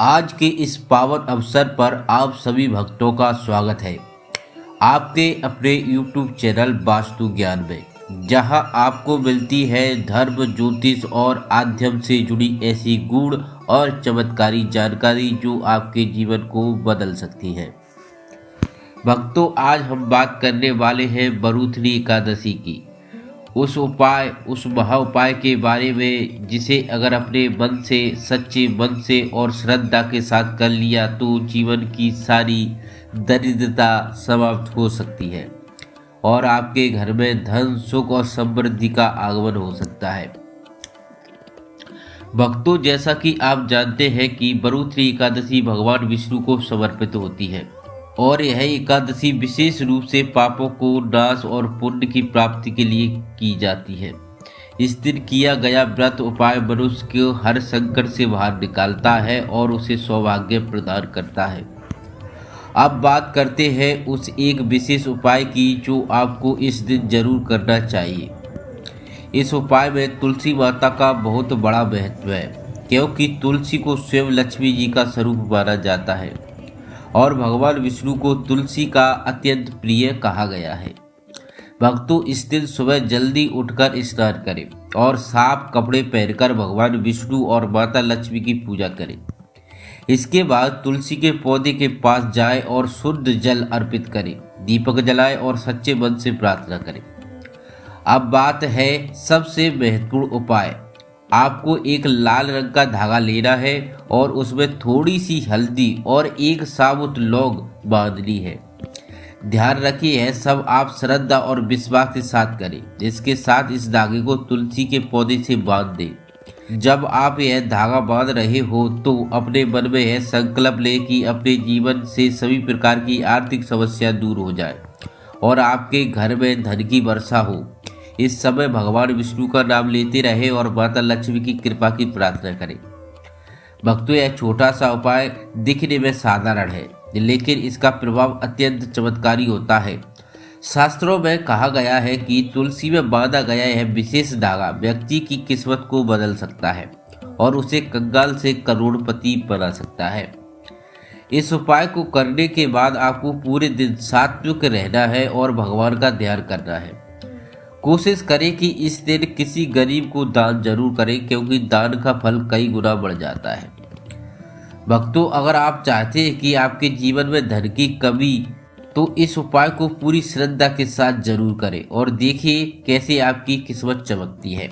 आज के इस पावन अवसर पर आप सभी भक्तों का स्वागत है आपके अपने YouTube चैनल वास्तु ज्ञान में, जहां आपको मिलती है धर्म, ज्योतिष और आध्यात्म से जुड़ी ऐसी गूढ़ और चमत्कारी जानकारी जो आपके जीवन को बदल सकती है। भक्तों, आज हम बात करने वाले हैं बरूथनी एकादशी की, उस महा उपाय के बारे में जिसे अगर अपने मन से, सच्चे मन से और श्रद्धा के साथ कर लिया तो जीवन की सारी दरिद्रता समाप्त हो सकती है और आपके घर में धन, सुख और समृद्धि का आगमन हो सकता है। भक्तों, जैसा कि आप जानते हैं कि बरूथनी एकादशी भगवान विष्णु को समर्पित होती है और यह एकादशी विशेष रूप से पापों को नाश और पुण्य की प्राप्ति के लिए की जाती है। इस दिन किया गया व्रत उपाय मनुष्य को हर संकट से बाहर निकालता है और उसे सौभाग्य प्रदान करता है। अब बात करते हैं उस एक विशेष उपाय की जो आपको इस दिन जरूर करना चाहिए। इस उपाय में तुलसी माता का बहुत बड़ा महत्व है, क्योंकि तुलसी को स्वयं लक्ष्मी जी का स्वरूप माना जाता है और भगवान विष्णु को तुलसी का अत्यंत प्रिय कहा गया है। भक्तों, इस दिन सुबह जल्दी उठकर स्नान करें और साफ कपड़े पहनकर भगवान विष्णु और माता लक्ष्मी की पूजा करें। इसके बाद तुलसी के पौधे के पास जाएं और शुद्ध जल अर्पित करें, दीपक जलाएं और सच्चे मन से प्रार्थना करें। अब बात है सबसे महत्वपूर्ण उपाय। आपको एक लाल रंग का धागा लेना है और उसमें थोड़ी सी हल्दी और एक साबुत लौंग बांधनी है। ध्यान रखिए, यह सब आप श्रद्धा और विश्वास के साथ करें। इसके साथ इस धागे को तुलसी के पौधे से बांध दें। जब आप यह धागा बांध रहे हो तो अपने मन में यह संकल्प लें कि अपने जीवन से सभी प्रकार की आर्थिक समस्या दूर हो जाए और आपके घर में धन की वर्षा हो। इस समय भगवान विष्णु का नाम लेते रहे और माता लक्ष्मी की कृपा की प्रार्थना करें। भक्तों, यह छोटा सा उपाय दिखने में साधारण है, लेकिन इसका प्रभाव अत्यंत चमत्कारी होता है। शास्त्रों में कहा गया है कि तुलसी में बांधा गया यह विशेष धागा व्यक्ति की किस्मत को बदल सकता है और उसे कंगाल से करोड़पति बना सकता है। इस उपाय को करने के बाद आपको पूरे दिन सात्विक रहना है और भगवान का ध्यान करना है। कोशिश करें कि इस दिन किसी गरीब को दान जरूर करें, क्योंकि दान का फल कई गुना बढ़ जाता है। भक्तों, अगर आप चाहते हैं कि आपके जीवन में धन की कमी, तो इस उपाय को पूरी श्रद्धा के साथ जरूर करें और देखिए कैसे आपकी किस्मत चमकती है।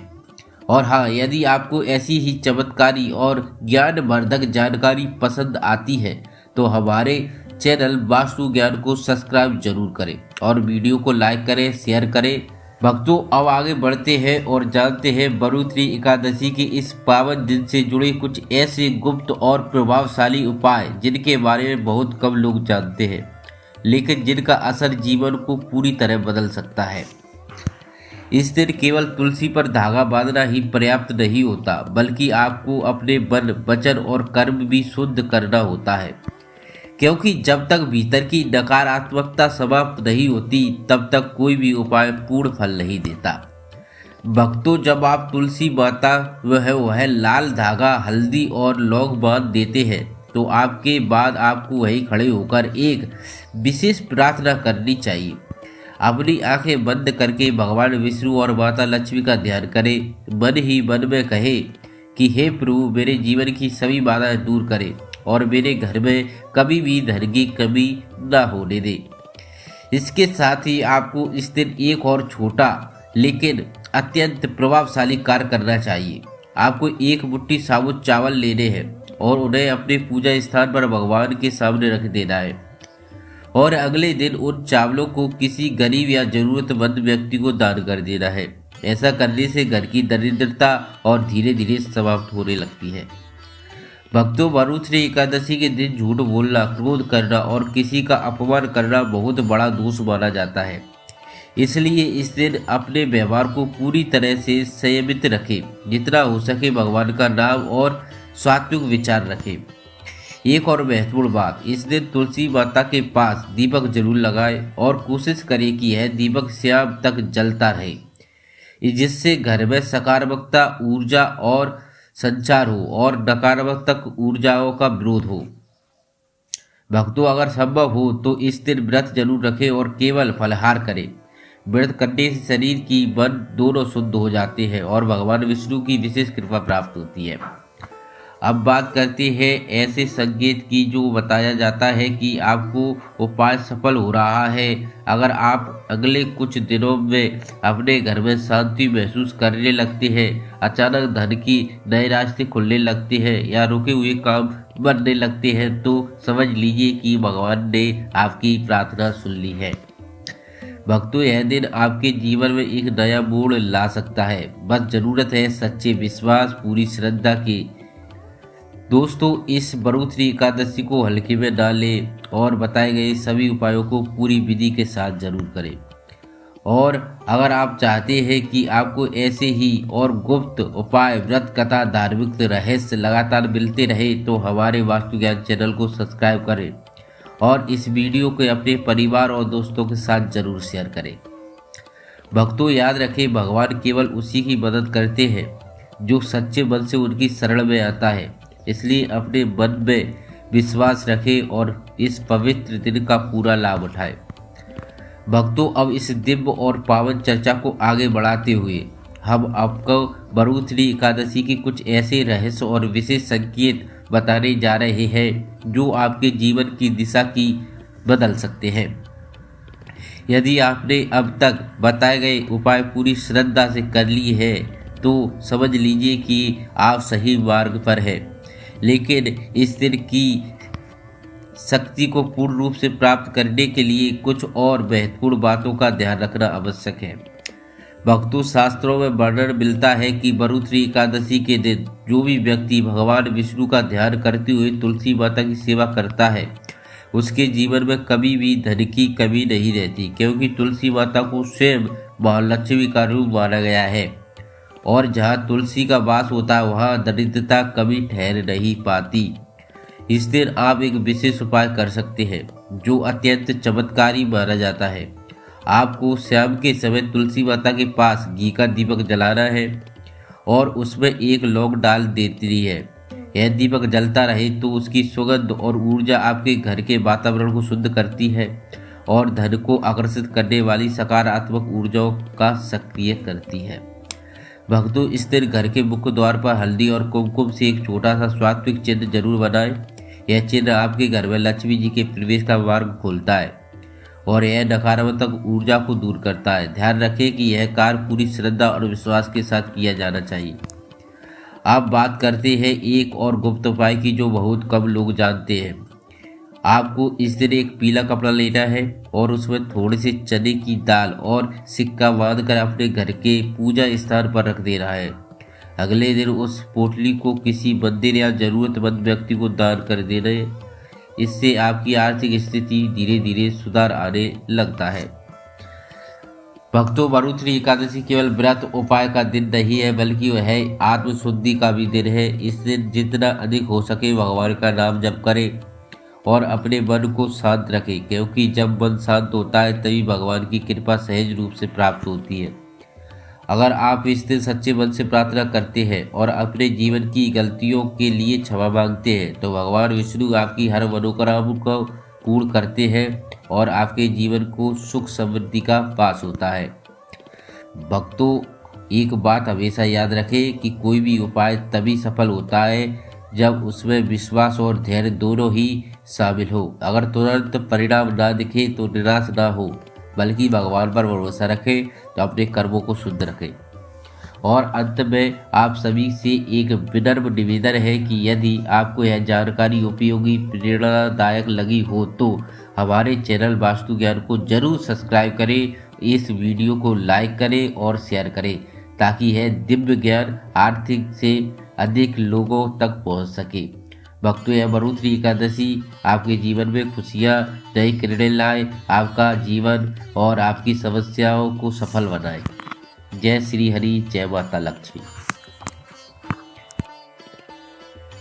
और हाँ, यदि आपको ऐसी ही चमत्कारी और ज्ञानवर्धक जानकारी पसंद आती है तो हमारे चैनल वास्तु ज्ञान को सब्सक्राइब जरूर करें और वीडियो को लाइक करें, शेयर करें। भक्तों, अब आगे बढ़ते हैं और जानते हैं बरूथनी एकादशी के इस पावन दिन से जुड़े कुछ ऐसे गुप्त और प्रभावशाली उपाय जिनके बारे में बहुत कम लोग जानते हैं, लेकिन जिनका असर जीवन को पूरी तरह बदल सकता है। इस दिन केवल तुलसी पर धागा बांधना ही पर्याप्त नहीं होता, बल्कि आपको अपने मन, वचन और कर्म भी शुद्ध करना होता है, क्योंकि जब तक भीतर की नकारात्मकता समाप्त नहीं होती तब तक कोई भी उपाय पूर्ण फल नहीं देता। भक्तों, जब आप तुलसी माता वह लाल धागा, हल्दी और लौंग बांध देते हैं तो आपके बाद आपको वहीं खड़े होकर एक विशेष प्रार्थना करनी चाहिए। अपनी आंखें बंद करके भगवान विष्णु और माता लक्ष्मी का ध्यान करें। मन ही मन में कहे कि हे प्रभु, मेरे जीवन की सभी बाधाएं दूर करें और मेरे घर में कभी भी धन की कमी न होने दे। इसके साथ ही आपको इस दिन एक और छोटा लेकिन अत्यंत प्रभावशाली कार्य करना चाहिए। आपको एक मुट्ठी साबुत चावल लेने हैं और उन्हें अपने पूजा स्थान पर भगवान के सामने रख देना है और अगले दिन उन चावलों को किसी गरीब या जरूरतमंद व्यक्ति को दान कर देना है। ऐसा करने से घर की दरिद्रता और धीरे धीरे समाप्त होने लगती है। भक्तों, बरूथनी एकादशी के दिन झूठ बोलना, क्रोध करना और किसी का अपमान करना बहुत बड़ा दोष माना जाता है। इसलिए इस दिन अपने व्यवहार को पूरी तरह से संयमित रखें। जितना हो सके भगवान का नाम और सात्विक विचार रखें। एक और महत्वपूर्ण बात, इस दिन तुलसी माता के पास दीपक जरूर लगाएं और कोशिश करें कि यह दीपक शाम तक जलता रहे, जिससे घर में सकारात्मकता, ऊर्जा और संचार हो और नकारात्मक ऊर्जाओं का विरोध हो। भक्तों, अगर संभव हो तो इस दिन व्रत जरूर रखें और केवल फलाहार करें। व्रत करने से शरीर की मन दोनों शुद्ध हो जाते हैं और भगवान विष्णु की विशेष कृपा प्राप्त होती है। अब बात करते हैं ऐसे संकेत की जो बताया जाता है कि आपको उपाय सफल हो रहा है। अगर आप अगले कुछ दिनों में अपने घर में शांति महसूस करने लगते हैं, अचानक धन की नए रास्ते खुलने लगते हैं या रुके हुए काम बनने लगते हैं, तो समझ लीजिए कि भगवान ने आपकी प्रार्थना सुन ली है। भक्तों, यह दिन आपके जीवन में एक नया मोड़ ला सकता है। बस जरूरत है सच्चे विश्वास, पूरी श्रद्धा की। दोस्तों, इस बरुथरी एकादशी को हल्के में ना लें और बताए गए सभी उपायों को पूरी विधि के साथ जरूर करें। और अगर आप चाहते हैं कि आपको ऐसे ही और गुप्त उपाय, व्रत कथा, धार्मिक रहस्य लगातार मिलते रहे, तो हमारे वास्तु ज्ञान चैनल को सब्सक्राइब करें और इस वीडियो को अपने परिवार और दोस्तों के साथ जरूर शेयर करें। भक्तों, याद रखें, भगवान केवल उसी की मदद करते हैं जो सच्चे मन से उनकी शरण में आता है। इसलिए अपने मन में विश्वास रखें और इस पवित्र दिन का पूरा लाभ उठाएं। भक्तों, अब इस दिव्य और पावन चर्चा को आगे बढ़ाते हुए हम आपको बरुथरी एकादशी के कुछ ऐसे रहस्य और विशेष संकेत बताने जा रहे हैं जो आपके जीवन की दिशा की बदल सकते हैं। यदि आपने अब तक बताए गए उपाय पूरी श्रद्धा से कर ली है तो समझ लीजिए कि आप सही मार्ग पर हैं। लेकिन इस दिन की शक्ति को पूर्ण रूप से प्राप्त करने के लिए कुछ और महत्वपूर्ण बातों का ध्यान रखना आवश्यक है। भक्तों, शास्त्रों में वर्णन मिलता है कि बरुथरी एकादशी के दिन जो भी व्यक्ति भगवान विष्णु का ध्यान करते हुए तुलसी माता की सेवा करता है, उसके जीवन में कभी भी धन की कमी नहीं रहती, क्योंकि तुलसी माता को स्वयं महालक्ष्मी का रूप माना गया है और जहाँ तुलसी का वास होता है वहाँ दरिद्रता कभी ठहर नहीं पाती। इस दिन आप एक विशेष उपाय कर सकते हैं जो अत्यंत चमत्कारी माना जाता है। आपको शाम के समय तुलसी माता के पास घी का दीपक जलाना है और उसमें एक लौंग डाल देती है। यह दीपक जलता रहे तो उसकी सुगंध और ऊर्जा आपके घर के वातावरण को शुद्ध करती है और धन को आकर्षित करने वाली सकारात्मक ऊर्जाओं का सक्रिय करती है। भक्तों, इस दिन घर के मुख्य द्वार पर हल्दी और कुमकुम से एक छोटा सा सात्विक चिन्ह जरूर बनाएं। यह चिन्ह आपके घर में लक्ष्मी जी के प्रवेश का मार्ग खोलता है और यह नकारात्मक ऊर्जा को दूर करता है। ध्यान रखें कि यह कार्य पूरी श्रद्धा और विश्वास के साथ किया जाना चाहिए। आप बात करते हैं एक और गुप्त उपाय की जो बहुत कम लोग जानते हैं। आपको इस दिन एक पीला कपड़ा लेना है और उसमें थोड़े से चने की दाल और सिक्का बांधकर अपने घर के पूजा स्थान पर रख देना है। अगले दिन उस पोटली को किसी मंदिर या जरूरतमंद व्यक्ति को दान कर देना है। इससे आपकी आर्थिक स्थिति धीरे धीरे सुधार आने लगता है। भक्तों, बरुथरी एकादशी केवल व्रत उपाय का दिन नहीं है, बल्कि वह आत्मशुद्धि का भी दिन है। इस दिन जितना अधिक हो सके भगवान का नाम जप करें और अपने मन को शांत रखें, क्योंकि जब मन शांत होता है तभी भगवान की कृपा सहज रूप से प्राप्त होती है। अगर आप इस दिन सच्चे मन से प्रार्थना करते हैं और अपने जीवन की गलतियों के लिए क्षमा मांगते हैं तो भगवान विष्णु आपकी हर मनोकामना को पूर्ण करते हैं और आपके जीवन को सुख समृद्धि का पास होता है। भक्तों, एक बात हमेशा याद रखें कि कोई भी उपाय तभी सफल होता है जब उसमें विश्वास और धैर्य दोनों ही शामिल हो। अगर तुरंत परिणाम ना दिखे तो निराश ना हो, बल्कि भगवान पर भरोसा रखें तो अपने कर्मों को शुद्ध रखें। और अंत में आप सभी से एक विनम्र निवेदन है कि यदि आपको यह जानकारी उपयोगी, प्रेरणादायक लगी हो तो हमारे चैनल वास्तु ज्ञान को जरूर सब्सक्राइब करें, इस वीडियो को लाइक करें और शेयर करें ताकि यह दिव्य ज्ञान आर्थिक से अधिक लोगों तक पहुंच सके। भक्तों, यह बरुथरी एकादशी आपके जीवन में खुशियाँ, नई किरणें लाए, आपका जीवन और आपकी समस्याओं को सफल बनाए। जय श्री हरि, जय माता लक्ष्मी।